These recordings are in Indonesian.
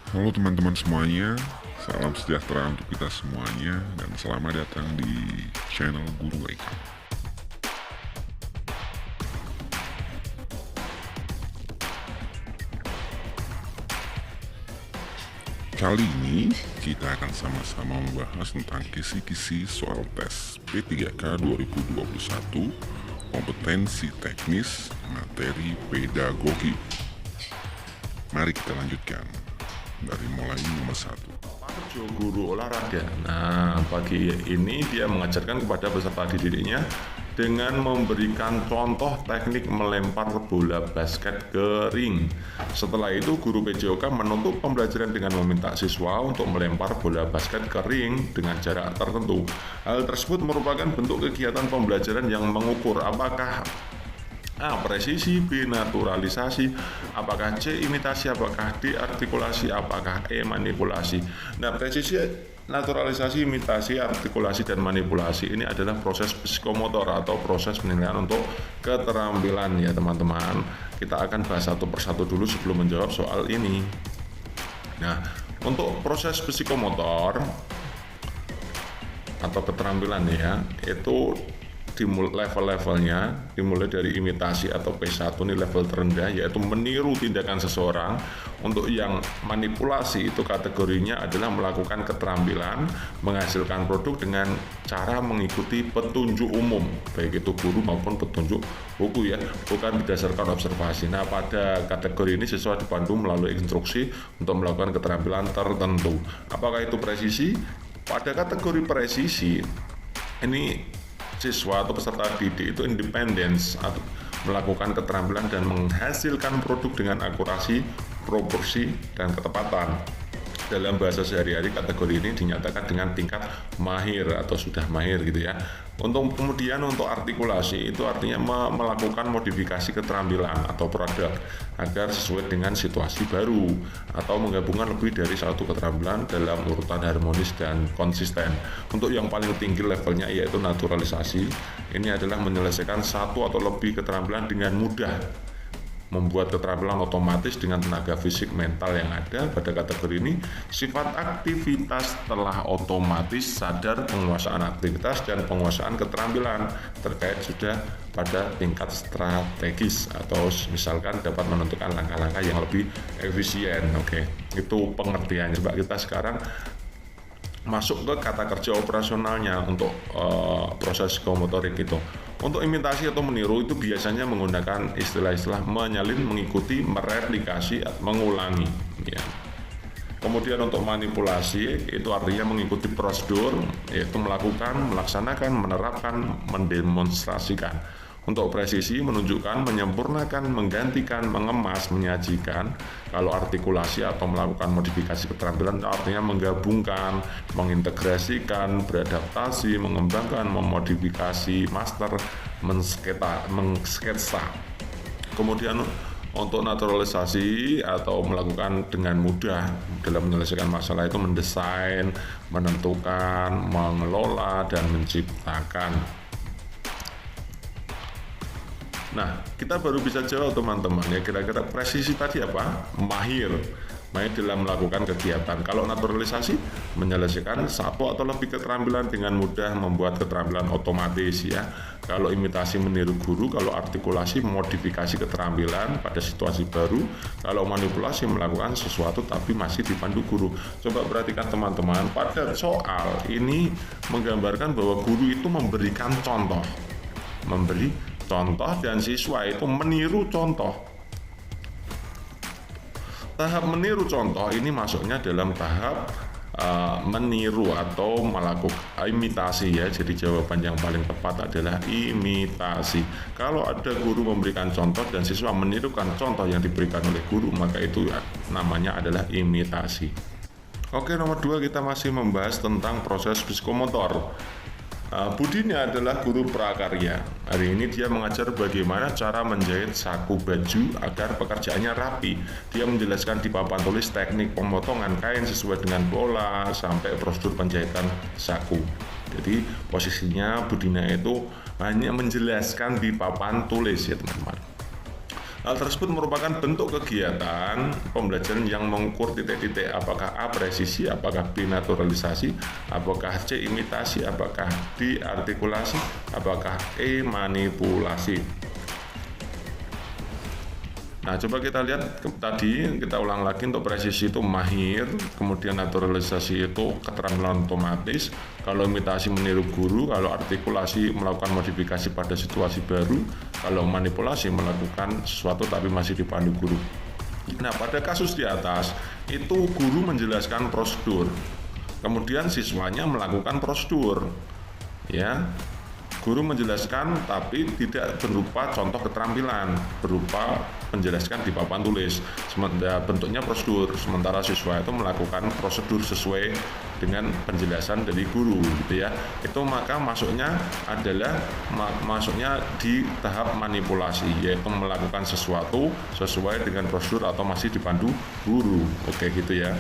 Halo teman-teman semuanya, salam sejahtera untuk kita semuanya dan selamat datang di channel Guru Eka. Kali ini kita akan sama-sama membahas tentang kisi-kisi soal tes P3K 2021 kompetensi teknis materi pedagogi. Mari kita lanjutkan dari mulai nomor 1. Parjo, guru olahraga. Nah, pagi ini dia mengajarkan kepada peserta didiknya dengan memberikan contoh teknik melempar bola basket ke ring. Setelah itu, guru PJOK menutup pembelajaran dengan meminta siswa untuk melempar bola basket ke ring dengan jarak tertentu. Hal tersebut merupakan bentuk kegiatan pembelajaran yang mengukur apakah A. Presisi, B. Naturalisasi, apakah C. Imitasi, apakah D. Artikulasi, apakah E. Manipulasi. Nah, presisi, naturalisasi, imitasi, artikulasi, dan manipulasi ini adalah proses psikomotor atau proses penilaian untuk keterampilan ya teman-teman. Kita akan bahas satu persatu dulu sebelum menjawab soal ini. Nah, untuk proses psikomotor atau keterampilan ya, itu level-levelnya dimulai dari imitasi atau P1, ini level terendah, yaitu meniru tindakan seseorang. Untuk yang manipulasi itu kategorinya adalah melakukan keterampilan menghasilkan produk dengan cara mengikuti petunjuk umum, baik itu guru maupun petunjuk buku ya, bukan berdasarkan observasi. Nah, pada kategori ini siswa dipandu melalui instruksi untuk melakukan keterampilan tertentu. Apakah itu presisi? Pada kategori presisi ini siswa atau peserta didik itu independence atau melakukan keterampilan dan menghasilkan produk dengan akurasi, proporsi, dan ketepatan. Dalam bahasa sehari-hari kategori ini dinyatakan dengan tingkat mahir atau sudah mahir gitu ya. Kemudian untuk artikulasi itu artinya melakukan modifikasi keterampilan atau produk agar sesuai dengan situasi baru atau menggabungkan lebih dari satu keterampilan dalam urutan harmonis dan konsisten. Untuk yang paling tinggi levelnya yaitu naturalisasi, ini adalah menyelesaikan satu atau lebih keterampilan dengan mudah, membuat keterampilan otomatis dengan tenaga fisik mental yang ada. Pada kategori ini sifat aktivitas telah otomatis sadar penguasaan aktivitas dan penguasaan keterampilan terkait sudah pada tingkat strategis atau misalkan dapat menentukan langkah-langkah yang lebih efisien. Oke, itu pengertiannya. Coba kita sekarang masuk ke kata kerja operasionalnya untuk proses psikomotorik itu. Untuk imitasi atau meniru itu biasanya menggunakan istilah-istilah menyalin, mengikuti, mereplikasi, mengulangi ya. Kemudian untuk manipulasi itu artinya mengikuti prosedur, yaitu melakukan, melaksanakan, menerapkan, mendemonstrasikan. Untuk presisi menunjukkan, menyempurnakan, menggantikan, mengemas, menyajikan. Kalau artikulasi atau melakukan modifikasi keterampilan artinya menggabungkan, mengintegrasikan, beradaptasi, mengembangkan, memodifikasi, master, mengsketsa. Kemudian untuk naturalisasi atau melakukan dengan mudah dalam menyelesaikan masalah itu mendesain, menentukan, mengelola, dan menciptakan. Nah, kita baru bisa jawab teman-teman ya, kira-kira presisi tadi apa? Mahir dalam melakukan kegiatan. Kalau naturalisasi menyelesaikan satu atau lebih keterampilan dengan mudah, membuat keterampilan otomatis ya. Kalau imitasi meniru guru, kalau artikulasi modifikasi keterampilan pada situasi baru, kalau manipulasi melakukan sesuatu tapi masih dipandu guru. Coba perhatikan teman-teman, pada soal ini menggambarkan bahwa guru itu memberikan contoh, dan siswa itu meniru contoh. Tahap meniru contoh ini masuknya dalam tahap meniru atau melakukan imitasi ya. Jadi jawaban yang paling tepat adalah imitasi. Kalau ada guru memberikan contoh dan siswa menirukan contoh yang diberikan oleh guru, maka itu namanya adalah imitasi. Oke, nomor 2 kita masih membahas tentang proses psikomotor. Budinya adalah guru prakarya. Hari ini dia mengajar bagaimana cara menjahit saku baju agar pekerjaannya rapi. Dia menjelaskan di papan tulis teknik pemotongan kain sesuai dengan pola sampai prosedur penjahitan saku. Jadi posisinya Budina itu hanya menjelaskan di papan tulis ya teman-teman. Hal tersebut merupakan bentuk kegiatan pembelajaran yang mengukur titik-titik, apakah A presisi, apakah B naturalisasi, apakah C imitasi, apakah D artikulasi, apakah E manipulasi. Nah, coba kita lihat tadi, kita ulang lagi. Untuk presisi itu mahir, kemudian naturalisasi itu keterampilan otomatis, kalau imitasi meniru guru, kalau artikulasi melakukan modifikasi pada situasi baru, kalau manipulasi melakukan sesuatu tapi masih dipandu guru. Nah, pada kasus di atas itu guru menjelaskan prosedur, kemudian siswanya melakukan prosedur, ya. Guru menjelaskan tapi tidak berupa contoh keterampilan, berupa menjelaskan di papan tulis, bentuknya prosedur, sementara siswa itu melakukan prosedur sesuai dengan penjelasan dari guru, gitu ya. Itu maka masuknya di tahap manipulasi, yaitu melakukan sesuatu sesuai dengan prosedur atau masih dipandu guru. Oke, gitu ya.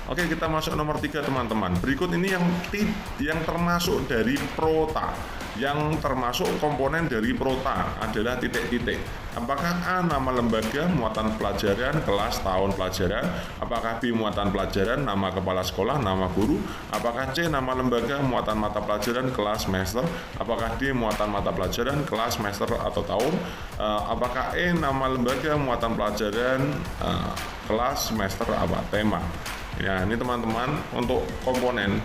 Oke, kita masuk nomor 3 teman-teman. Berikut ini yang termasuk dari prota. Yang termasuk komponen dari prota adalah titik-titik. Apakah A nama lembaga, muatan pelajaran, kelas, tahun pelajaran? Apakah B muatan pelajaran, nama kepala sekolah, nama guru? Apakah C nama lembaga, muatan mata pelajaran, kelas, semester? Apakah D muatan mata pelajaran, kelas, semester atau tahun? Apakah E nama lembaga, muatan pelajaran, kelas, semester, apa tema? Ya, ini teman-teman, untuk komponen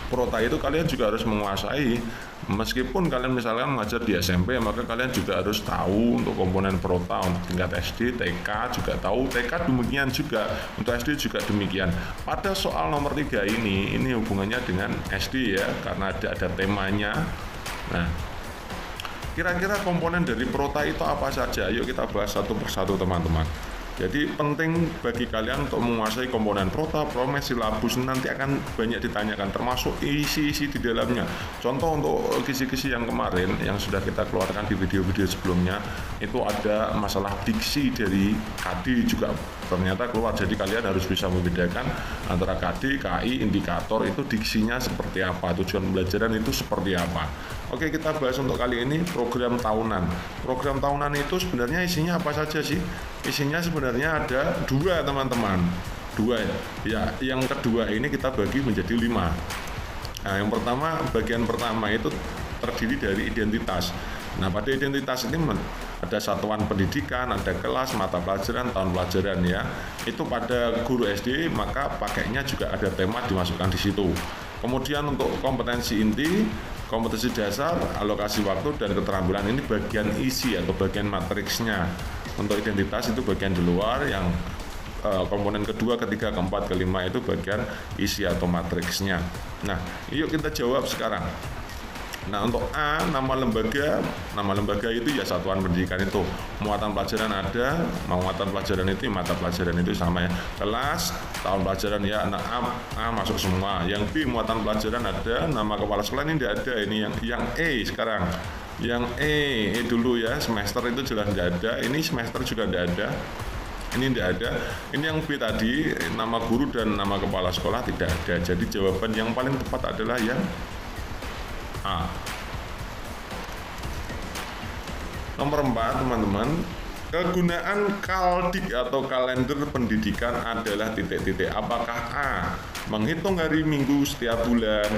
prota itu kalian juga harus menguasai. Meskipun kalian misalkan mengajar di SMP, maka kalian juga harus tahu untuk komponen prota. Untuk tingkat SD, TK juga tahu, TK demikian juga, untuk SD juga demikian. Pada soal nomor 3 ini hubungannya dengan SD ya, karena ada temanya. Nah, kira-kira komponen dari prota itu apa saja? Yuk kita bahas satu persatu teman-teman. Jadi penting bagi kalian untuk menguasai komponen prota, promes, silabus, nanti akan banyak ditanyakan, termasuk isi-isi di dalamnya. Contoh untuk kisi-kisi yang kemarin yang sudah kita keluarkan di video-video sebelumnya, itu ada masalah diksi dari KD juga ternyata keluar. Jadi kalian harus bisa membedakan antara KD, KI, indikator itu diksinya seperti apa, tujuan pembelajaran itu seperti apa. Oke, kita bahas untuk kali ini program tahunan. Program tahunan itu sebenarnya isinya apa saja sih? Isinya sebenarnya ada 2 teman-teman. 2 ya. Yang kedua ini kita bagi menjadi 5. Nah, yang pertama, bagian pertama itu terdiri dari identitas. Nah, pada identitas ini ada satuan pendidikan, ada kelas, mata pelajaran, tahun pelajaran ya. Itu pada guru SD, maka pakainya juga ada tema dimasukkan di situ. Kemudian untuk kompetensi inti, kompetensi dasar, alokasi waktu, dan keterampilan ini bagian isi atau bagian matriksnya. Untuk identitas itu bagian di luar, yang komponen kedua, ketiga, keempat, kelima itu bagian isi atau matriksnya. Nah, yuk kita jawab sekarang. Nah, untuk A, nama lembaga itu ya satuan pendidikan itu. Muatan pelajaran ada, muatan pelajaran itu, mata pelajaran itu sama ya. Kelas, tahun pelajaran ya, anak A masuk semua. Yang B, muatan pelajaran ada, nama kepala sekolah ini tidak ada. Ini yang E sekarang. Yang E dulu ya, semester itu jelas tidak ada. Ini semester juga tidak ada. Ini tidak ada. Ini yang B tadi, nama guru dan nama kepala sekolah tidak ada. Jadi jawaban yang paling tepat adalah yang A. Nomor 4 teman-teman, kegunaan kaldik atau kalender pendidikan adalah titik-titik. Apakah A, menghitung hari minggu setiap bulan?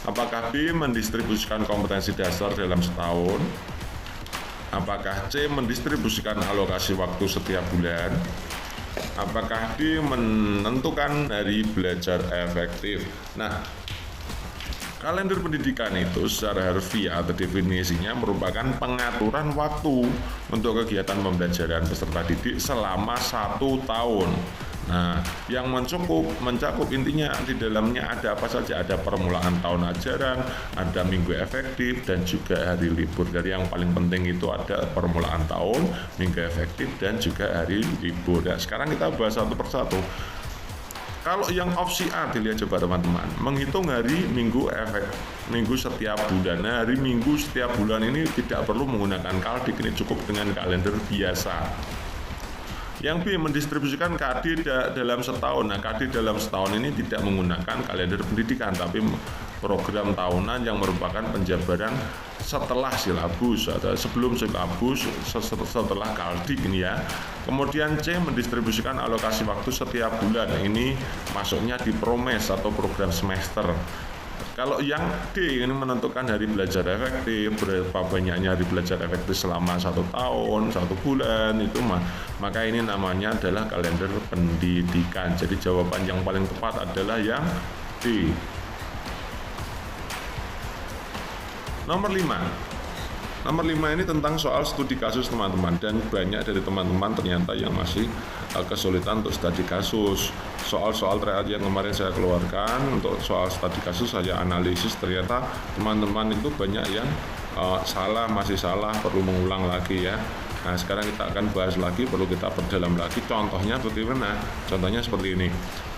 Apakah B, mendistribusikan kompetensi dasar dalam setahun? Apakah C, mendistribusikan alokasi waktu setiap bulan? Apakah D, menentukan hari belajar efektif? Nah, kalender pendidikan itu secara harfiah atau definisinya merupakan pengaturan waktu untuk kegiatan pembelajaran peserta didik selama 1 tahun. Nah, yang mencakup intinya di dalamnya ada apa saja? Ada permulaan tahun ajaran, ada minggu efektif, dan juga hari libur. Dari yang paling penting itu ada permulaan tahun, minggu efektif, dan juga hari libur. Nah, sekarang kita bahas satu persatu. Kalau yang opsi A dilihat coba teman-teman, menghitung hari minggu minggu setiap bulan. Nah, hari minggu setiap bulan ini tidak perlu menggunakan kaldik, ini cukup dengan kalender biasa. Yang B, mendistribusikan KD dalam setahun. Nah, KD dalam setahun ini tidak menggunakan kalender pendidikan, tapi program tahunan yang merupakan penjabaran setelah silabus atau sebelum silabus, setelah kaldik ini ya. Kemudian C, mendistribusikan alokasi waktu setiap bulan. Ini masuknya di promes atau program semester. Kalau yang D ini menentukan hari belajar efektif, berapa banyaknya hari belajar efektif selama 1 tahun, 1 bulan itu maka ini namanya adalah kalender pendidikan. Jadi jawaban yang paling tepat adalah yang D. Nomor 5 ini tentang soal studi kasus teman-teman, dan banyak dari teman-teman ternyata yang masih kesulitan untuk studi kasus. Soal-soal terakhir yang kemarin saya keluarkan untuk soal studi kasus saya analisis, ternyata teman-teman itu banyak yang masih salah, perlu mengulang lagi ya. Nah, sekarang kita akan bahas lagi, perlu kita perdalam lagi. Contohnya seperti mana? Contohnya seperti ini.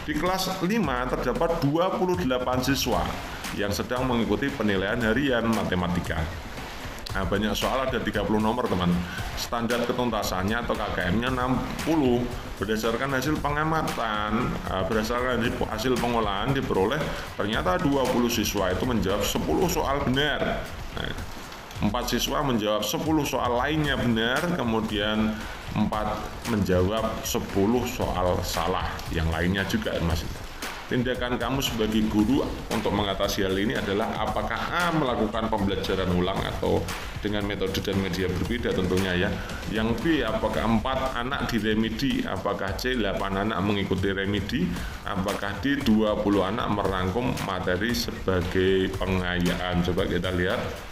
Di kelas 5 terdapat 28 siswa yang sedang mengikuti penilaian harian matematika. Nah, banyak soal, ada 30 nomor teman. Standar ketuntasannya atau KKM-nya 60. Berdasarkan hasil pengamatan, berdasarkan hasil pengolahan diperoleh ternyata 20 siswa itu menjawab 10 soal benar. Nah, 4 siswa menjawab 10 soal lainnya benar, kemudian 4 menjawab 10 soal salah, yang lainnya juga masih. Tindakan kamu sebagai guru untuk mengatasi hal ini adalah apakah A, melakukan pembelajaran ulang atau dengan metode dan media berbeda tentunya ya. Yang B, apakah 4 anak diremedi, apakah C, 8 anak mengikuti remedi, apakah D, 20 anak merangkum materi sebagai pengayaan. Coba kita lihat.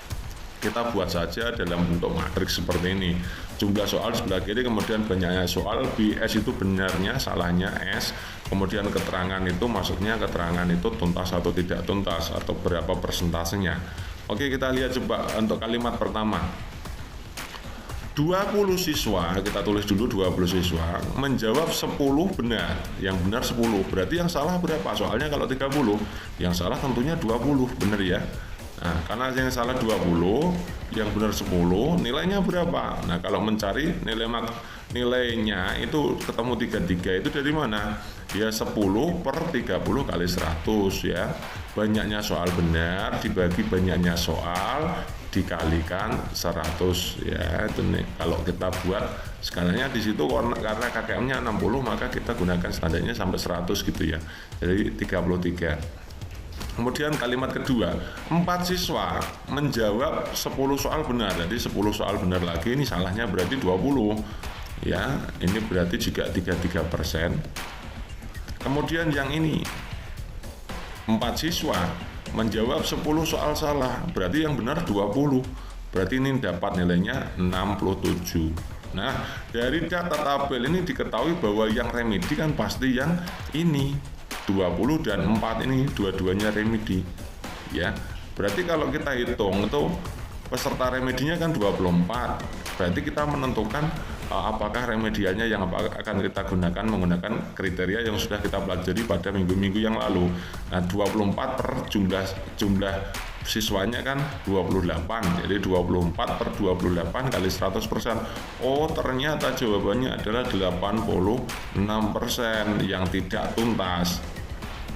Kita buat saja dalam bentuk matriks seperti ini. Jumlah soal sebelah kiri, kemudian banyaknya soal, BS itu benarnya, salahnya S. Kemudian keterangan itu maksudnya keterangan itu tuntas atau tidak tuntas, atau berapa persentasenya. Oke, kita lihat coba untuk kalimat pertama. 20 siswa, kita tulis dulu 20 siswa, menjawab 10 benar. Yang benar 10, berarti yang salah berapa? Soalnya kalau 30, yang salah tentunya 20, benar ya. Nah, karena yang salah 20, yang benar 10, nilainya berapa? Nah, kalau mencari nilainya itu ketemu 33 itu dari mana? Ya 10 per 30 kali 100 ya. Banyaknya soal benar dibagi banyaknya soal dikalikan 100 ya. Itu nih, kalau kita buat skalanya di situ karena KKM-nya 60, maka kita gunakan standarnya sampai 100 gitu ya. Jadi 33. Kemudian kalimat kedua, 4 siswa menjawab 10 soal benar. Jadi 10 soal benar lagi, ini salahnya berarti 20. Ya, ini berarti juga 33%. Kemudian yang ini, 4 siswa menjawab 10 soal salah. Berarti yang benar 20. Berarti ini dapat nilainya 67. Nah, dari data tabel ini diketahui bahwa yang remedi kan pasti yang ini. 20 dan 4 ini dua-duanya remedi ya. Berarti kalau kita hitung itu peserta remedinya kan 24. Berarti kita menentukan apakah remedialnya yang akan kita gunakan menggunakan kriteria yang sudah kita pelajari pada minggu-minggu yang lalu. Nah, 24 per jumlah siswanya kan 28. Jadi 24 per 28 kali 100%. Oh, ternyata jawabannya adalah 86% yang tidak tuntas.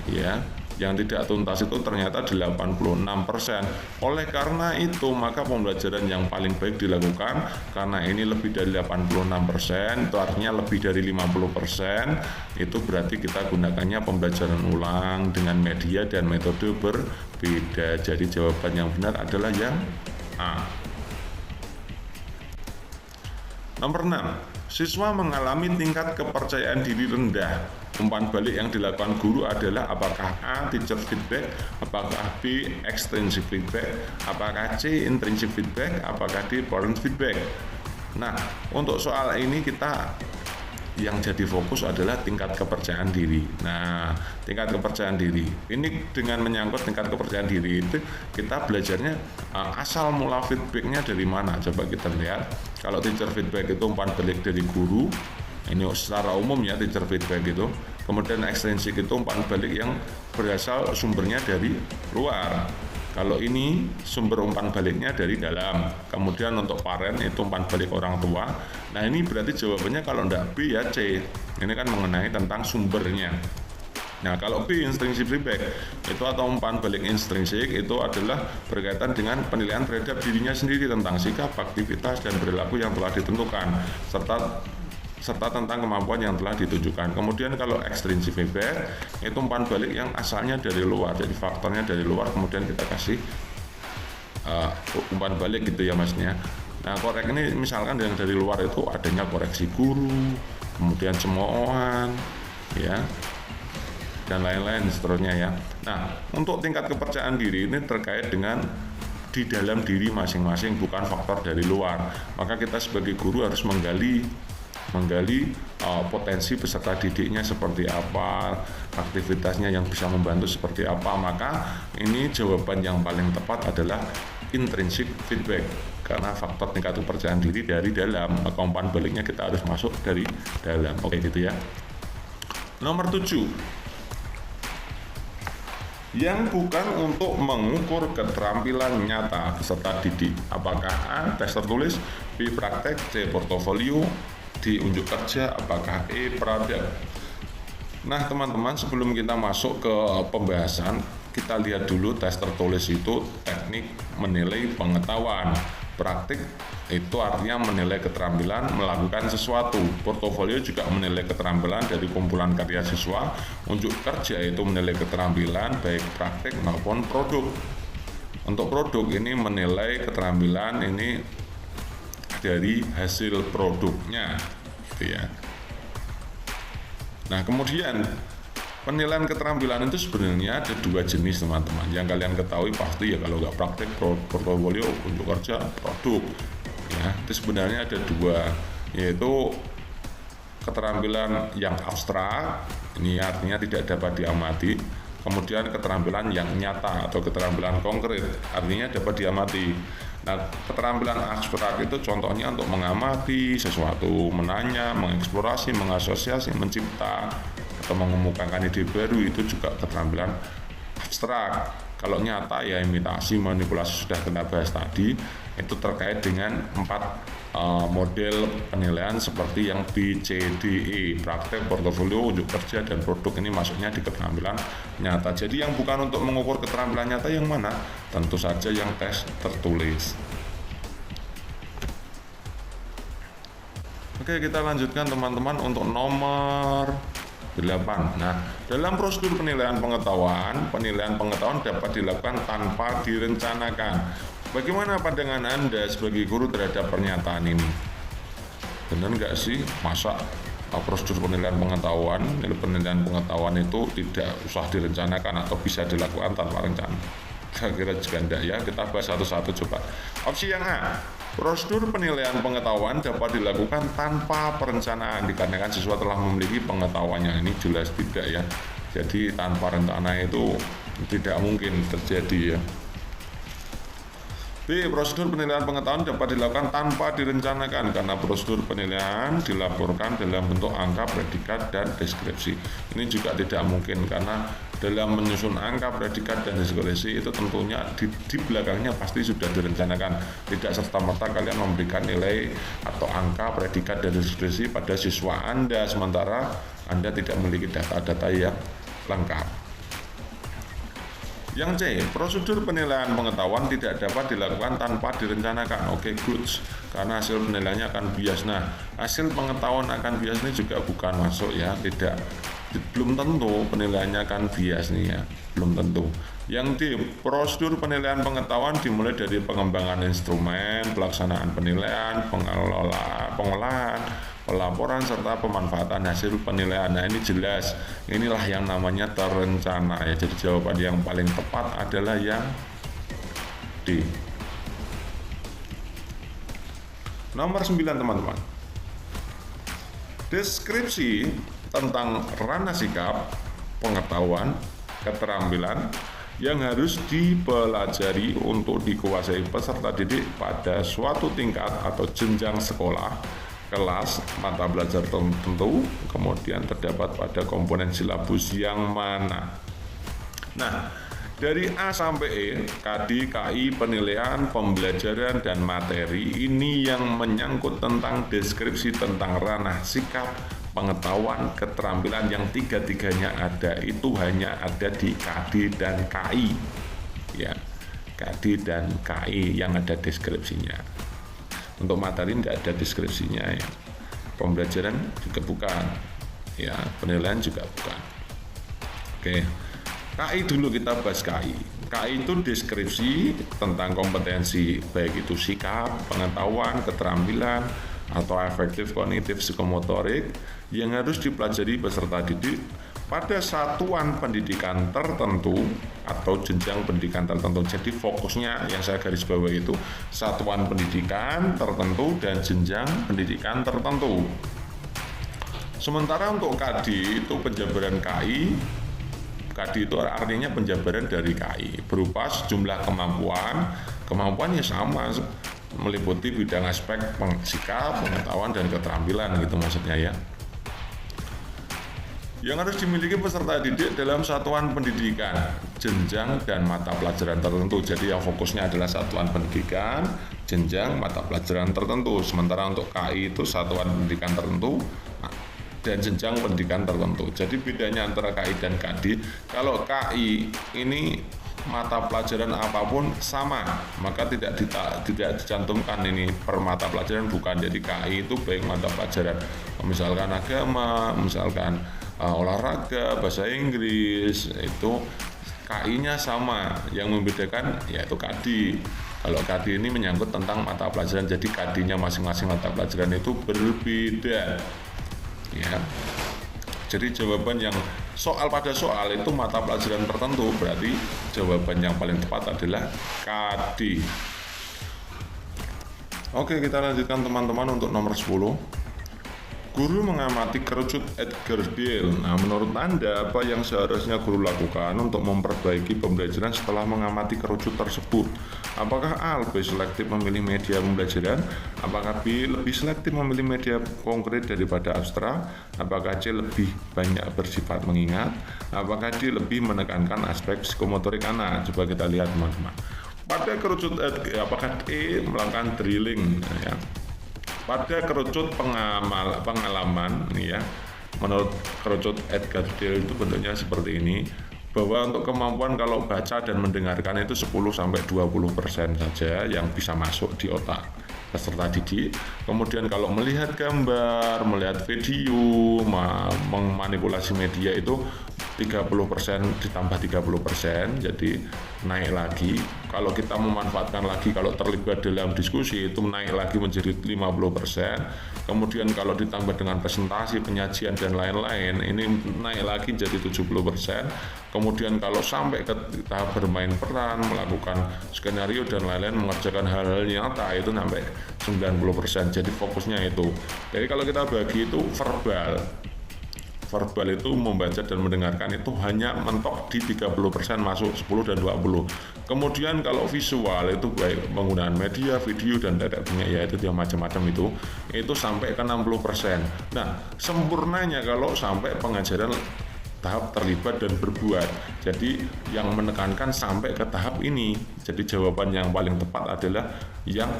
Ya, yang tidak tuntas itu ternyata 86%. Oleh karena itu, maka pembelajaran yang paling baik dilakukan karena ini lebih dari 86%, itu artinya lebih dari 50%, itu berarti kita gunakannya pembelajaran ulang dengan media dan metode berbeda. Jadi jawaban yang benar adalah yang A. Nomor 6. Siswa mengalami tingkat kepercayaan diri rendah. Umpan balik yang dilakukan guru adalah apakah A, teacher feedback, apakah B, extrinsic feedback, apakah C, intrinsic feedback, apakah D, parent feedback. Nah, untuk soal ini kita yang jadi fokus adalah tingkat kepercayaan diri. Nah, tingkat kepercayaan diri ini dengan menyangkut tingkat kepercayaan diri itu kita belajarnya asal mula feedbacknya dari mana. Coba kita lihat. Kalau teacher feedback itu umpan balik dari guru, ini secara umum ya teacher feedback itu. Kemudian ekstrinsik itu umpan balik yang berasal sumbernya dari luar. Kalau ini sumber umpan baliknya dari dalam. Kemudian untuk parent itu umpan balik orang tua. Nah, ini berarti jawabannya kalau enggak B ya C. Ini kan mengenai tentang sumbernya. Nah, kalau B, intrinsic feedback, itu atau umpan balik intrinsik, itu adalah berkaitan dengan penilaian terhadap dirinya sendiri tentang sikap, aktivitas, dan perilaku yang telah ditentukan, serta tentang kemampuan yang telah ditunjukkan. Kemudian kalau extrinsic feedback, itu umpan balik yang asalnya dari luar, jadi faktornya dari luar, kemudian kita kasih umpan balik gitu ya masnya. Nah, korek ini misalkan yang dari luar itu adanya koreksi guru, kemudian cemoohan, ya, dan lain-lain seterusnya ya. Nah, untuk tingkat kepercayaan diri ini terkait dengan di dalam diri masing-masing, bukan faktor dari luar. Maka kita sebagai guru harus menggali potensi peserta didiknya seperti apa, aktivitasnya yang bisa membantu seperti apa. Maka ini jawaban yang paling tepat adalah intrinsic feedback, karena faktor tingkat kepercayaan diri dari dalam, maka umpan baliknya kita harus masuk dari dalam. Oke gitu ya. Nomor 7, yang bukan untuk mengukur keterampilan nyata peserta didik. Apakah A, tes tertulis, B, praktek, C, portofolio, D, unjuk kerja, apakah E, peradab. Nah teman-teman, sebelum kita masuk ke pembahasan, kita lihat dulu tes tertulis itu teknik menilai pengetahuan. Praktik itu artinya menilai keterampilan melakukan sesuatu. Portofolio juga menilai keterampilan dari kumpulan karya siswa. Unjuk kerja itu menilai keterampilan baik praktik maupun produk. Untuk produk ini menilai keterampilan ini dari hasil produknya, gitu ya. Nah, kemudian penilaian keterampilan itu sebenarnya ada dua jenis teman-teman. Yang kalian ketahui pasti ya, kalau nggak praktik, portofolio, unjuk kerja, produk. Ya, itu sebenarnya ada dua, yaitu keterampilan yang abstrak, ini artinya tidak dapat diamati. Kemudian keterampilan yang nyata atau keterampilan konkret, artinya dapat diamati. Nah, keterampilan abstrak itu contohnya untuk mengamati sesuatu, menanya, mengeksplorasi, mengasosiasi, mencipta, atau mengemukakan ide baru, itu juga keterampilan abstrak. Kalau nyata ya imitasi, manipulasi, sudah kita bahas tadi, itu terkait dengan 4 model penilaian seperti yang B, C, D, E, praktek, portofolio, unjuk kerja, dan produk. Ini masuknya di keterampilan nyata. Jadi yang bukan untuk mengukur keterampilan nyata yang mana? Tentu saja yang tes tertulis. Oke, kita lanjutkan teman-teman untuk nomor 8. Nah, dalam prosedur penilaian pengetahuan dapat dilakukan tanpa direncanakan. Bagaimana pandangan Anda sebagai guru terhadap pernyataan ini? Benar nggak sih, masa prosedur penilaian pengetahuan itu tidak usah direncanakan atau bisa dilakukan tanpa rencana? Saya kira juga enggak ya. Kita bahas satu-satu coba. Opsi yang A, prosedur penilaian pengetahuan dapat dilakukan tanpa perencanaan dikarenakan siswa telah memiliki pengetahuannya. Ini jelas tidak ya. Jadi tanpa rencana itu tidak mungkin terjadi ya. B, prosedur penilaian pengetahuan dapat dilakukan tanpa direncanakan karena prosedur penilaian dilaporkan dalam bentuk angka, predikat, dan deskripsi. Ini juga tidak mungkin karena dalam menyusun angka, predikat, dan deskripsi itu tentunya di belakangnya pasti sudah direncanakan. Tidak serta-merta kalian memberikan nilai atau angka, predikat, dan deskripsi pada siswa Anda sementara Anda tidak memiliki data-data yang lengkap. Yang C, prosedur penilaian pengetahuan tidak dapat dilakukan tanpa direncanakan. Oke, good. Karena hasil penilaiannya akan bias. Nah, hasil pengetahuan akan bias ini juga bukan masuk ya, tidak. Belum tentu penilaiannya akan bias nih ya, belum tentu. Yang D, prosedur penilaian pengetahuan dimulai dari pengembangan instrumen, pelaksanaan penilaian, pengolahan, pelaporan, serta pemanfaatan hasil penilaian. Nah, ini jelas, inilah yang namanya terencana ya. Jadi jawaban yang paling tepat adalah yang D. Nomor 9 teman-teman. Deskripsi tentang ranah sikap, pengetahuan, keterampilan yang harus dipelajari untuk dikuasai peserta didik pada suatu tingkat atau jenjang sekolah, kelas, mata belajar tertentu, kemudian terdapat pada komponen silabus yang mana. Nah, dari A sampai E, KD, KI, penilaian, pembelajaran, dan materi ini yang menyangkut tentang deskripsi tentang ranah sikap, pengetahuan, keterampilan yang tiga-tiganya ada itu hanya ada di KD dan KI ya, KD dan KI yang ada deskripsinya. Untuk materi tidak ada deskripsinya ya, pembelajaran juga bukan ya, penilaian juga bukan. Oke, KI dulu kita bahas KI. KI itu deskripsi tentang kompetensi, baik itu sikap, pengetahuan, keterampilan, atau efektif kognitif psikomotorik yang harus dipelajari peserta didik pada satuan pendidikan tertentu atau jenjang pendidikan tertentu. Jadi fokusnya yang saya garis bawahi itu satuan pendidikan tertentu dan jenjang pendidikan tertentu. Sementara untuk KD itu penjabaran KI. KD itu artinya penjabaran dari KI berupa sejumlah kemampuannya sama, meliputi bidang aspek sikap, pengetahuan, dan keterampilan gitu maksudnya ya, yang harus dimiliki peserta didik dalam satuan pendidikan, jenjang, dan mata pelajaran tertentu. Jadi yang fokusnya adalah satuan pendidikan, jenjang, mata pelajaran tertentu. Sementara untuk KI itu satuan pendidikan tertentu dan jenjang pendidikan tertentu. Jadi bedanya antara KI dan KD, kalau KI ini mata pelajaran apapun sama, maka tidak dicantumkan ini per mata pelajaran, bukan. Jadi KI itu baik mata pelajaran misalkan agama, misalkan olahraga, bahasa Inggris, itu KI-nya sama, yang membedakan yaitu KD. Kalau KD ini menyangkut tentang mata pelajaran, jadi KD-nya masing-masing mata pelajaran itu berbeda ya. Jadi jawaban yang pada soal itu mata pelajaran tertentu, berarti jawaban yang paling tepat adalah KD. Oke, kita lanjutkan teman-teman untuk nomor 10. Guru mengamati kerucut Edgar Dale. Nah, menurut Anda apa yang seharusnya guru lakukan untuk memperbaiki pembelajaran setelah mengamati kerucut tersebut? Apakah A. lebih selektif memilih media pembelajaran? Apakah B. lebih selektif memilih media konkret daripada abstrak? Apakah C. lebih banyak bersifat mengingat? Apakah D. lebih menekankan aspek psikomotorik anak? Coba kita lihat teman-teman. Pada kerucut apakah E. melakukan drilling ya? Pada kerucut pengalaman nih ya, menurut kerucut Edgar Dale itu bentuknya seperti ini, bahwa untuk kemampuan kalau baca dan mendengarkan itu 10-20% saja yang bisa masuk di otak peserta didik. Kemudian kalau melihat gambar, melihat video, memanipulasi media itu 30% ditambah 30%, jadi naik lagi. Kalau kita memanfaatkan lagi, kalau terlibat dalam diskusi itu naik lagi menjadi 50%. Kemudian kalau ditambah dengan presentasi, penyajian, dan lain-lain, ini naik lagi jadi 70%. Kemudian kalau sampai ke tahap bermain peran, melakukan skenario dan lain-lain, mengerjakan hal-hal nyata, itu sampai 90%. Jadi fokusnya itu. Jadi kalau kita bagi itu verbal itu membaca dan mendengarkan itu hanya mentok di 30% masuk 10 dan 20. Kemudian kalau visual itu baik penggunaan media, video, dan teteknya yaitu yang macam-macam itu sampai ke 60%. Nah, sempurnanya kalau sampai pengajaran tahap terlibat dan berbuat. Jadi yang menekankan sampai ke tahap ini. Jadi jawaban yang paling tepat adalah yang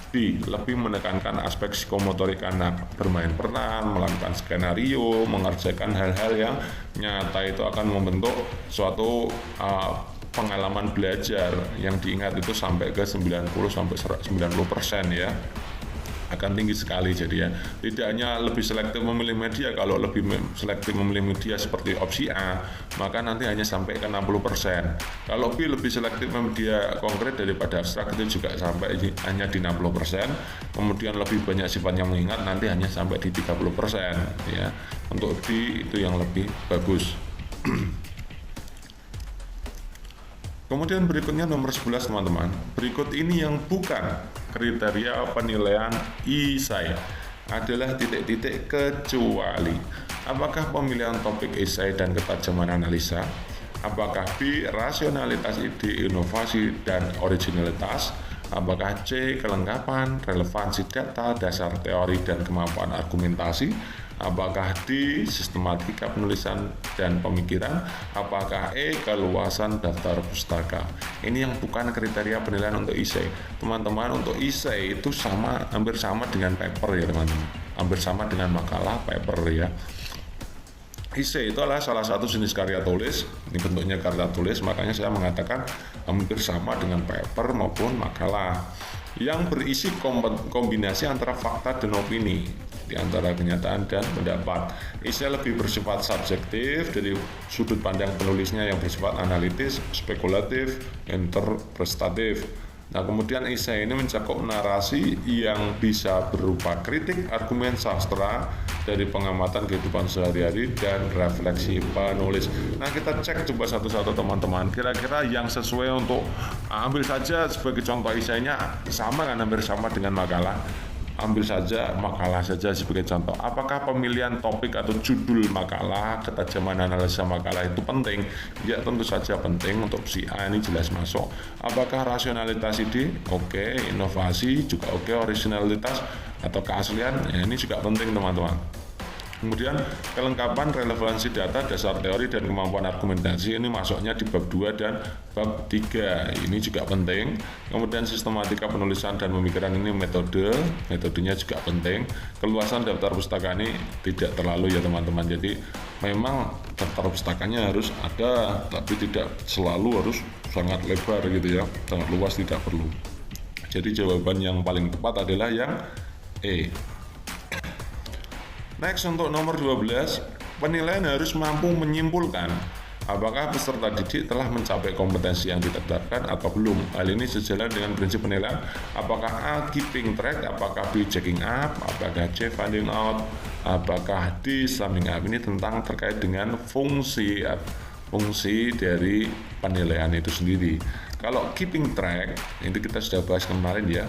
B, lebih menekankan aspek psikomotorik anak, bermain peran, melakukan skenario, mengerjakan hal-hal yang nyata itu akan membentuk suatu pengalaman belajar yang diingat itu sampai ke 90% ya. Akan tinggi sekali. Jadi ya, tidak hanya lebih selektif memilih media. Kalau lebih selektif memilih media seperti opsi A, maka nanti hanya sampai ke 60%. Kalau B, lebih selektif media konkret daripada abstrak, itu juga sampai hanya di 60%. Kemudian lebih banyak sifat yang mengingat, nanti hanya sampai di 30% ya. Untuk D itu yang lebih bagus. Kemudian berikutnya nomor 11 teman-teman. Berikut ini yang bukan kriteria penilaian esai adalah titik-titik kecuali. Apakah pemilihan topik esai dan ketajaman analisa? Apakah B. rasionalitas ide, inovasi, dan originalitas? Apakah C. kelengkapan, relevansi data, dasar teori, dan kemampuan argumentasi? Apakah D. sistematika penulisan dan pemikiran? Apakah E. keluasan daftar pustaka? Ini yang bukan kriteria penilaian untuk esai. Teman-teman, untuk esai itu hampir sama dengan paper ya teman-teman. hampir sama dengan makalah, paper ya. Esai itu adalah salah satu jenis karya tulis. Ini bentuknya karya tulis, makanya saya mengatakan hampir sama dengan paper maupun makalah yang berisi kombinasi antara fakta dan opini, di antara kenyataan dan pendapat. Esai lebih bersifat subjektif dari sudut pandang penulisnya yang bersifat analitis, spekulatif, interpretatif. Nah, kemudian esai ini mencakup narasi yang bisa berupa kritik, argumen sastra dari pengamatan kehidupan sehari-hari dan refleksi penulis. Nah, kita cek coba satu-satu teman-teman. Kira-kira yang sesuai untuk ambil saja sebagai contoh esainya sama kan, hampir sama dengan makalah. Ambil saja makalah saja sebagai contoh. Apakah pemilihan topik atau judul makalah, ketajaman analisa makalah itu penting? Ya, tentu saja penting. Untuk si A ini jelas masuk. Apakah rasionalitas ide? Oke. Inovasi juga oke. Originalitas atau keaslian? Ya, ini juga penting teman-teman. Kemudian kelengkapan relevansi data, dasar teori dan kemampuan argumentasi ini masuknya di bab 2 dan bab 3. Ini juga penting. Kemudian sistematika penulisan dan pemikiran ini metodenya juga penting. Keluasan daftar pustaka ini tidak terlalu ya teman-teman. Jadi memang daftar pustakanya harus ada, tapi tidak selalu harus sangat lebar gitu ya. Sangat luas tidak perlu. Jadi jawaban yang paling tepat adalah yang E. Next, untuk nomor 12, penilaian harus mampu menyimpulkan apakah peserta didik telah mencapai kompetensi yang ditetapkan atau belum. Hal ini sejalan dengan prinsip penilaian. Apakah A, keeping track, apakah B, checking up, apakah C, finding out, apakah D, summing up. Ini tentang terkait dengan fungsi dari penilaian itu sendiri. Kalau keeping track, itu kita sudah bahas kemarin ya,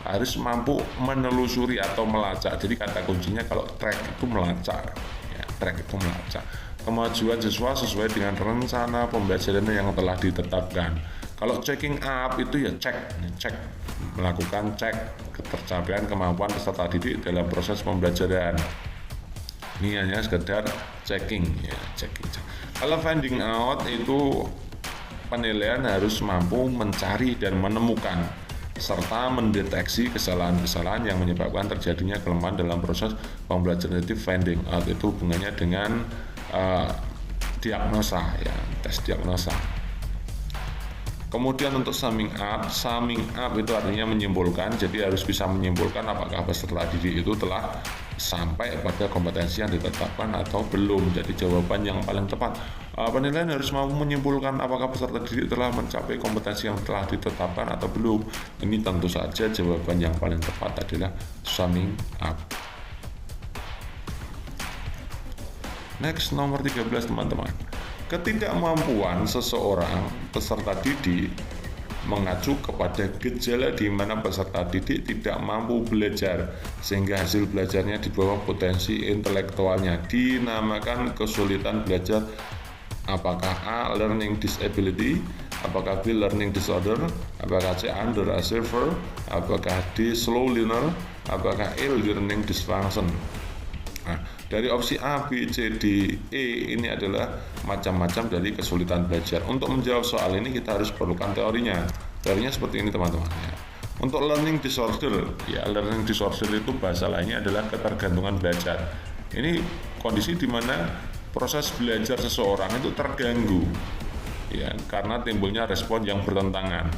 harus mampu menelusuri atau melacak. Jadi kata kuncinya kalau track itu melacak ya, track itu melacak kemajuan siswa sesuai dengan rencana pembelajaran yang telah ditetapkan. Kalau checking up itu ya cek, melakukan cek ketercapaian kemampuan peserta didik dalam proses pembelajaran. Ini hanya sekedar checking ya, checking. Kalau finding out itu penilaian harus mampu mencari dan menemukan serta mendeteksi kesalahan-kesalahan yang menyebabkan terjadinya kelemahan dalam proses pembelajaran. Itu finding out, itu hubungannya dengan diagnosa ya, tes diagnosa. Kemudian untuk summing up itu artinya menyimpulkan. Jadi harus bisa menyimpulkan apakah peserta didik itu telah sampai pada kompetensi yang ditetapkan atau belum. Jadi jawaban yang paling tepat, penilaian harus mampu menyimpulkan apakah peserta didik telah mencapai kompetensi yang telah ditetapkan atau belum. Ini tentu saja jawaban yang paling tepat adalah summing up. Next, nomor 13 teman-teman. Ketidakmampuan seseorang peserta didik mengacu kepada gejala di mana peserta didik tidak mampu belajar sehingga hasil belajarnya di bawah potensi intelektualnya, dinamakan kesulitan belajar. Apakah A, learning disability, apakah B, learning disorder, apakah C, underachiever, apakah D, slow learner, apakah E, learning dysfunction. Nah, dari opsi A, B, C, D, E ini adalah macam-macam dari kesulitan belajar. Untuk menjawab soal ini kita harus perlukan teorinya. Teorinya seperti ini teman-teman ya. Untuk learning disorder, ya learning disorder itu bahasa lainnya adalah ketergantungan belajar. Ini kondisi di mana proses belajar seseorang itu terganggu ya karena timbulnya respon yang bertentangan.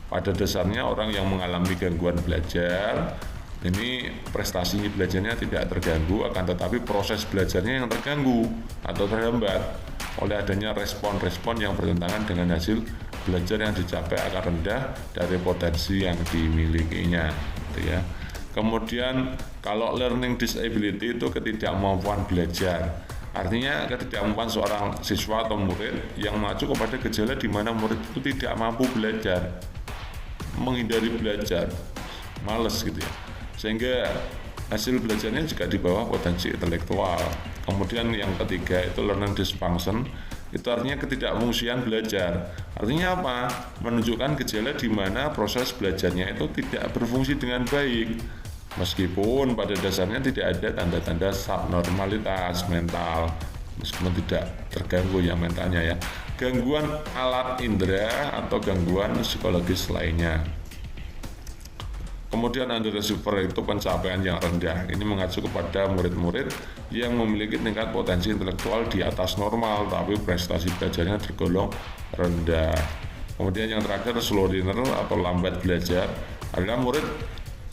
Pada dasarnya orang yang mengalami gangguan belajar ini prestasi belajarnya tidak terganggu, akan tetapi proses belajarnya yang terganggu atau terhambat oleh adanya respon-respon yang bertentangan dengan hasil belajar yang dicapai akan rendah dari potensi yang dimilikinya gitu ya. Kemudian kalau learning disability itu ketidakmampuan belajar, artinya ketidakmampuan seorang siswa atau murid yang mengacu kepada gejala di mana murid itu tidak mampu belajar, menghindari belajar, malas gitu ya, sehingga hasil belajarnya juga di bawah potensi intelektual. Kemudian yang ketiga itu learning dysfunction, itu artinya ketidakfungsian belajar. Artinya apa? Menunjukkan gejala di mana proses belajarnya itu tidak berfungsi dengan baik, meskipun pada dasarnya tidak ada tanda-tanda subnormalitas mental, meskipun tidak terganggu ya mentalnya ya, gangguan alat indera atau gangguan psikologis lainnya. Kemudian underachiever itu pencapaian yang rendah. Ini mengacu kepada murid-murid yang memiliki tingkat potensi intelektual di atas normal, tapi prestasi belajarnya tergolong rendah. Kemudian yang terakhir slow learner atau lambat belajar adalah murid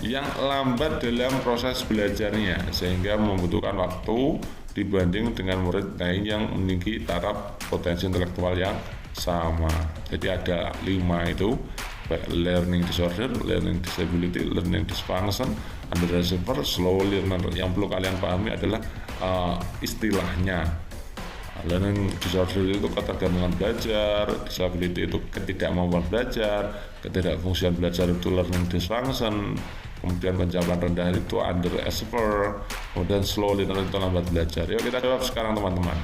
yang lambat dalam proses belajarnya sehingga membutuhkan waktu dibanding dengan murid lain yang memiliki taraf potensi intelektual yang sama. Jadi ada 5 itu, learning disorder, learning disability, learning dysfunction, underachiever, slow learner. Yang perlu kalian pahami adalah istilahnya. Learning disorder itu ketergantungan belajar, disability itu ketidakmampuan belajar, ketidakfungsian belajar itu learning dysfunction, kemudian pencapaian rendah itu underachiever, kemudian slow learner itu lambat belajar. Yuk kita jawab sekarang teman-teman.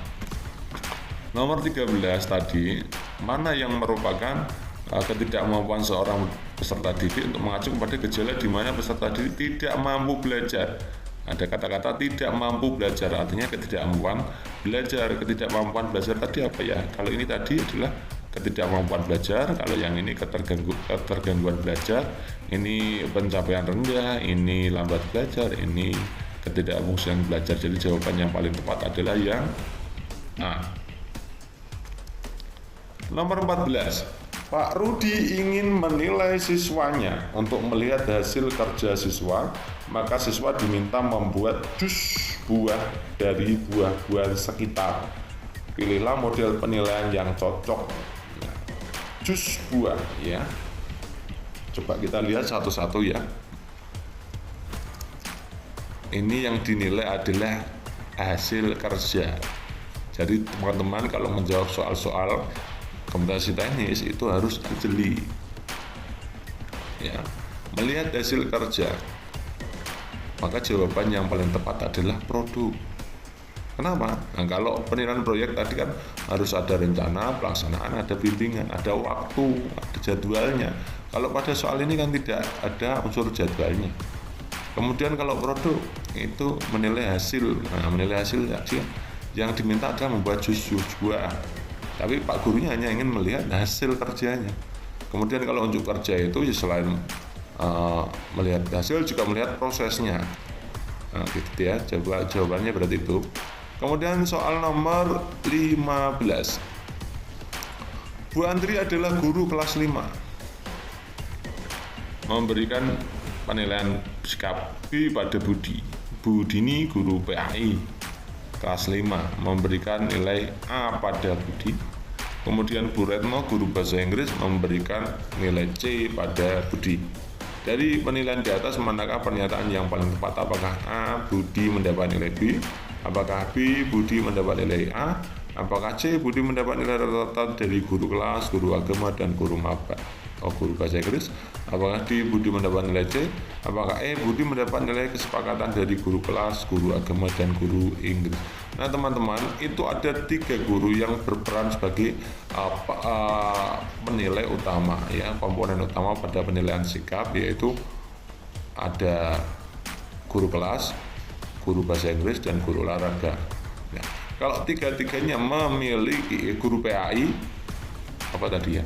Nomor 13 tadi, mana yang merupakan ketidakmampuan seorang peserta didik untuk mengacu kepada gejala di mana peserta didik tidak mampu belajar. Ada kata-kata tidak mampu belajar, artinya ketidakmampuan belajar. Ketidakmampuan belajar tadi apa ya? Kalau ini tadi adalah ketidakmampuan belajar, kalau yang ini ketergangguan belajar, ini pencapaian rendah, ini lambat belajar, ini ketidakfungsian belajar. Jadi jawaban yang paling tepat adalah yang A. Nomor 14. Pak Rudi ingin menilai siswanya. Untuk melihat hasil kerja siswa, maka siswa diminta membuat jus buah dari buah-buahan sekitar. Pilihlah model penilaian yang cocok. Nah, jus buah ya. Coba kita lihat satu-satu ya. Ini yang dinilai adalah hasil kerja. Jadi teman-teman kalau menjawab soal-soal komputasi teknis itu harus jeli ya, melihat hasil kerja, maka jawaban yang paling tepat adalah produk. Kenapa? Nah, kalau penilaian proyek tadi kan harus ada rencana, pelaksanaan, ada bimbingan, ada waktu, ada jadwalnya. Kalau pada soal ini kan tidak ada unsur jadwalnya. Kemudian kalau produk itu menilai hasil. Nah, menilai hasil yang diminta adalah membuat jus buah. Tapi Pak gurunya hanya ingin melihat hasil kerjanya. Kemudian kalau unjuk kerja itu selain melihat hasil juga melihat prosesnya. Nah, gitu ya. Jawabannya berarti itu. Kemudian soal nomor 15. Bu Andri adalah guru kelas 5. Memberikan penilaian sikap B pada Budi. Budi ini guru PAI kelas 5 memberikan nilai A pada Budi. Kemudian Bu Retno guru bahasa Inggris memberikan nilai C pada Budi. Dari penilaian di atas manakah pernyataan yang paling tepat? Apakah A Budi mendapat nilai B? Apakah B Budi mendapat nilai A? Apakah C Budi mendapat nilai rata-rata dari guru kelas, guru agama dan guru maba? Guru bahasa Inggris. Apakah D Budi mendapat nilai C? Apakah E Budi mendapat nilai kesepakatan dari guru kelas, guru agama dan guru Inggris? Nah teman-teman, itu ada 3 guru yang berperan sebagai penilai utama ya, komponen utama pada penilaian sikap, yaitu ada guru kelas, guru bahasa Inggris dan guru olahraga. Nah, kalau 3-tiganya memiliki guru PAI apa tadi ya?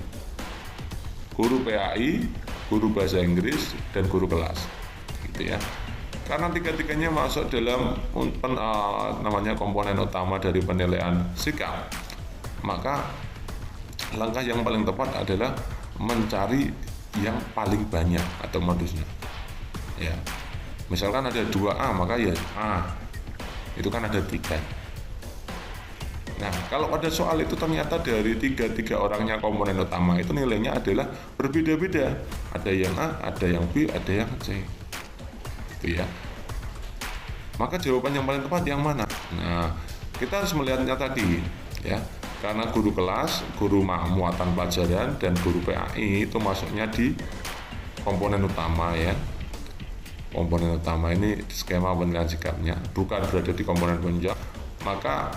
Guru PAI, guru bahasa Inggris, dan guru kelas, gitu ya. Karena 3-tiganya masuk dalam namanya komponen utama dari penilaian sikap, maka langkah yang paling tepat adalah mencari yang paling banyak atau modusnya. Ya, misalkan ada 2A, maka ya A. Itu kan ada 3. Nah, kalau pada soal itu ternyata dari 3 orangnya komponen utama itu nilainya adalah berbeda-beda. Ada yang A, ada yang B, ada yang C. Gitu ya. Maka jawaban yang paling tepat yang mana? Nah, kita harus melihatnya tadi ya. Karena guru kelas, guru muatan pelajaran dan guru PAI itu masuknya di komponen utama ya. Komponen utama ini skema penilaian sikapnya, bukan berada di komponen penunjang. Maka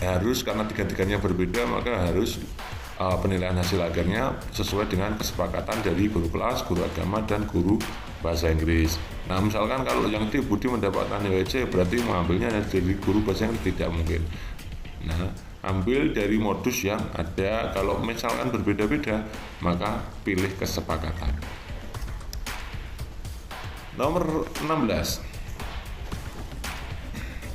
harus, karena 3-tiganya berbeda, maka harus penilaian hasil akhirnya sesuai dengan kesepakatan dari guru kelas, guru agama, dan guru bahasa Inggris. Nah, misalkan kalau yang D Budi mendapatkan nilai C, berarti mengambilnya dari guru bahasa Inggris tidak mungkin. Nah, ambil dari modus yang ada. Kalau misalkan berbeda-beda, maka pilih kesepakatan. Nomor 16.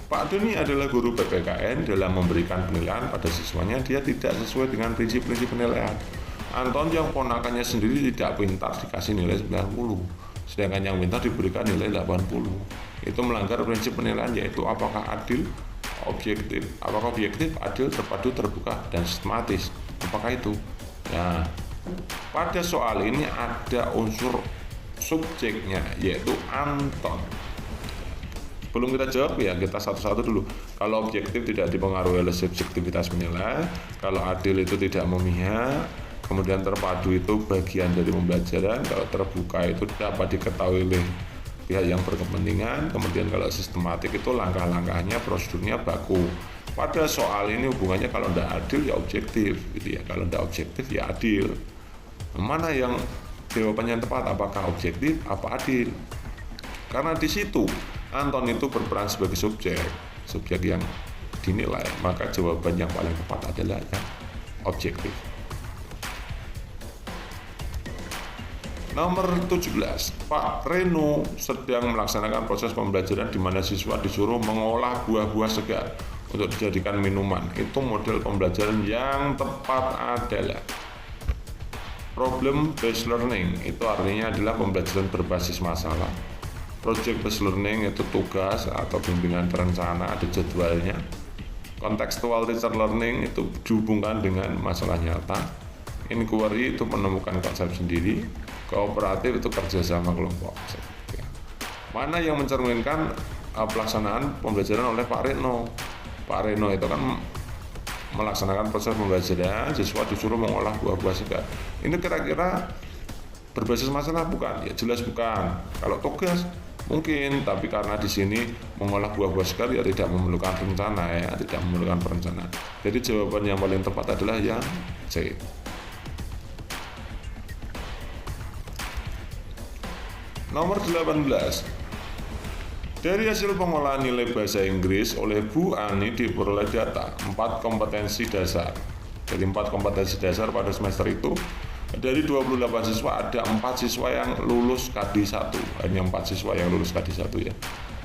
Pak Doni adalah guru PPKN. Dalam memberikan penilaian pada siswanya, dia tidak sesuai dengan prinsip-prinsip penilaian. Anton yang ponakannya sendiri tidak pintar dikasih nilai 90, sedangkan yang pintar diberikan nilai 80. Itu melanggar prinsip penilaian, yaitu apakah adil, objektif, adil, terpadu, terbuka, dan sistematis. Apakah itu? Nah, pada soal ini ada unsur subjeknya, yaitu Anton. Sebelum kita jawab ya, kita satu-satu dulu. Kalau objektif tidak dipengaruhi oleh subjektivitas penilai, kalau adil itu tidak memihak, kemudian terpadu itu bagian dari pembelajaran, kalau terbuka itu dapat diketahui oleh pihak yang berkepentingan, kemudian kalau sistematik itu langkah-langkahnya, prosedurnya baku. Pada soal ini hubungannya kalau tidak adil ya objektif, gitu ya. Kalau tidak objektif ya adil. Mana yang jawabannya tepat? Apakah objektif? Apa adil? Karena di situ Anton itu berperan sebagai subjek yang dinilai, maka jawaban yang paling tepat adalah yang objektif. Nomor 17. Pak Reno sedang melaksanakan proses pembelajaran di mana siswa disuruh mengolah buah-buah segar untuk dijadikan minuman. Itu model pembelajaran yang tepat adalah problem based learning. Itu artinya adalah pembelajaran berbasis masalah. Project based learning itu tugas atau bimbingan terencana, ada jadwalnya. Contextual teacher learning itu dihubungkan dengan masalah nyata. Inquiry itu menemukan konsep sendiri. Kooperatif itu kerjasama kelompok. Mana yang mencerminkan pelaksanaan pembelajaran oleh Pak Reno? Pak Reno itu kan melaksanakan proses pembelajaran, siswa disuruh mengolah buah-buah segar. Ini kira-kira berbasis masalah bukan? Ya jelas bukan. Kalau tugas mungkin, tapi karena di sini mengolah buah-buah segar ya tidak memerlukan rencana, ya tidak memerlukan perencanaan. Jadi jawaban yang paling tepat adalah yang C. Nomor 18. Dari hasil pengolahan nilai bahasa Inggris oleh Bu Ani diperoleh data 4 kompetensi dasar. Dari 4 kompetensi dasar pada semester itu, dari 28 siswa ada 4 siswa yang lulus KD 1. Hanya 4 siswa yang lulus KD 1 ya.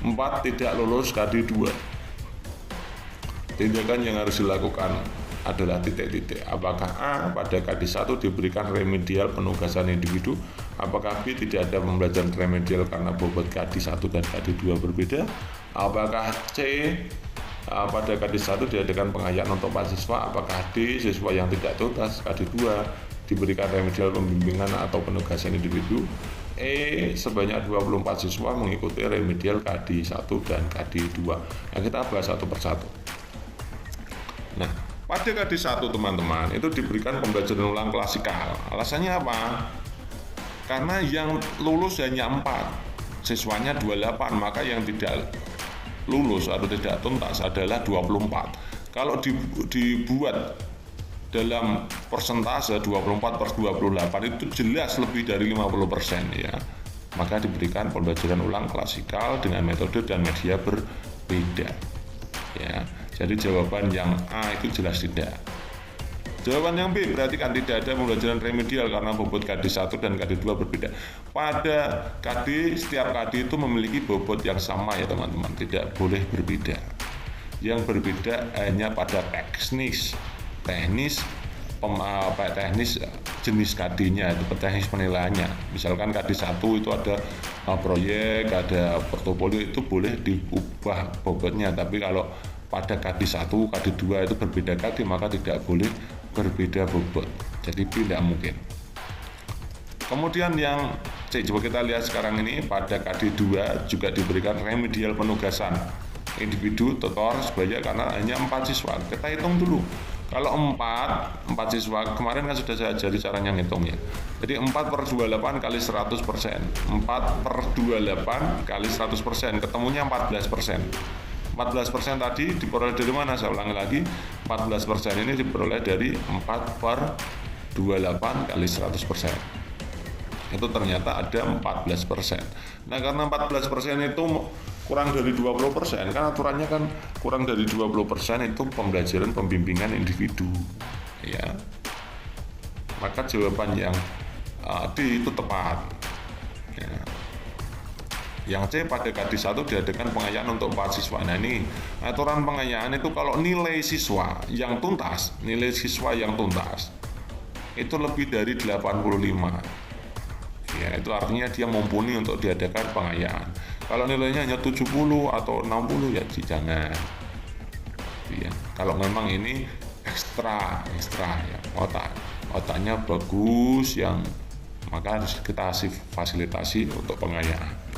4 tidak lulus KD 2. Tindakan yang harus dilakukan adalah titik-titik. Apakah A, pada KD 1 diberikan remedial penugasan individu? Apakah B, tidak ada pembelajaran remedial karena bobot KD 1 dan KD 2 berbeda? Apakah C, pada KD 1 diadakan pengayaan untuk 4 siswa? Apakah D, siswa yang tidak tuntas KD 2 diberikan remedial pembimbingan atau penugasan individu? E, sebanyak 24 siswa mengikuti remedial KD 1 dan KD 2. Nah, kita bahas satu persatu. Nah, pada KD 1 teman-teman itu diberikan pembelajaran ulang klasikal. Alasannya apa? Karena yang lulus hanya 4, siswanya 28, maka yang tidak lulus atau tidak tuntas adalah 24. Kalau dibuat dalam persentase 24/28 itu jelas lebih dari 50% ya. Maka diberikan pembelajaran ulang klasikal dengan metode dan media berbeda. Ya. Jadi jawaban yang A itu jelas tidak. Jawaban yang B berarti kan tidak ada pembelajaran remedial karena bobot KD 1 dan KD 2 berbeda. Pada KD, setiap KD itu memiliki bobot yang sama ya teman-teman, tidak boleh berbeda. Yang berbeda hanya pada teknis jenis KD-nya, itu teknis penilaiannya. Misalkan KD 1 itu ada proyek, ada portofolio, itu boleh diubah bobotnya, tapi kalau pada KD 1, KD 2 itu berbeda KD, maka tidak boleh berbeda bobot. Jadi tidak mungkin. Kemudian yang C, coba kita lihat sekarang ini, pada KD 2 juga diberikan remedial penugasan individu tutor sebanyak karena hanya 4 siswa. Kita hitung dulu. Kalau 4 siswa, kemarin kan sudah saya ajari caranya ngitungnya. Jadi 4/28 kali 100%. 4/28 kali 100%, ketemunya 14%. 14% tadi diperoleh dari mana? Saya ulangi lagi, 14% ini diperoleh dari 4/28 kali 100%. Itu ternyata ada 14%. Nah, karena 14% itu kurang dari 20%, kan aturannya kan kurang dari 20% itu pembelajaran pembimbingan individu ya. Maka jawaban yang D itu tepat ya. Yang C, pada KD1 diadakan pengayaan untuk 4 siswa. Nah ini aturan pengayaan itu kalau nilai siswa yang tuntas itu lebih dari 85, ya itu artinya dia mumpuni untuk diadakan pengayaan. Kalau nilainya hanya 70 atau 60 ya jangan. Ya, kalau memang ini ekstra ya, otaknya bagus, yang maka harus kita fasilitasi untuk pengayaan.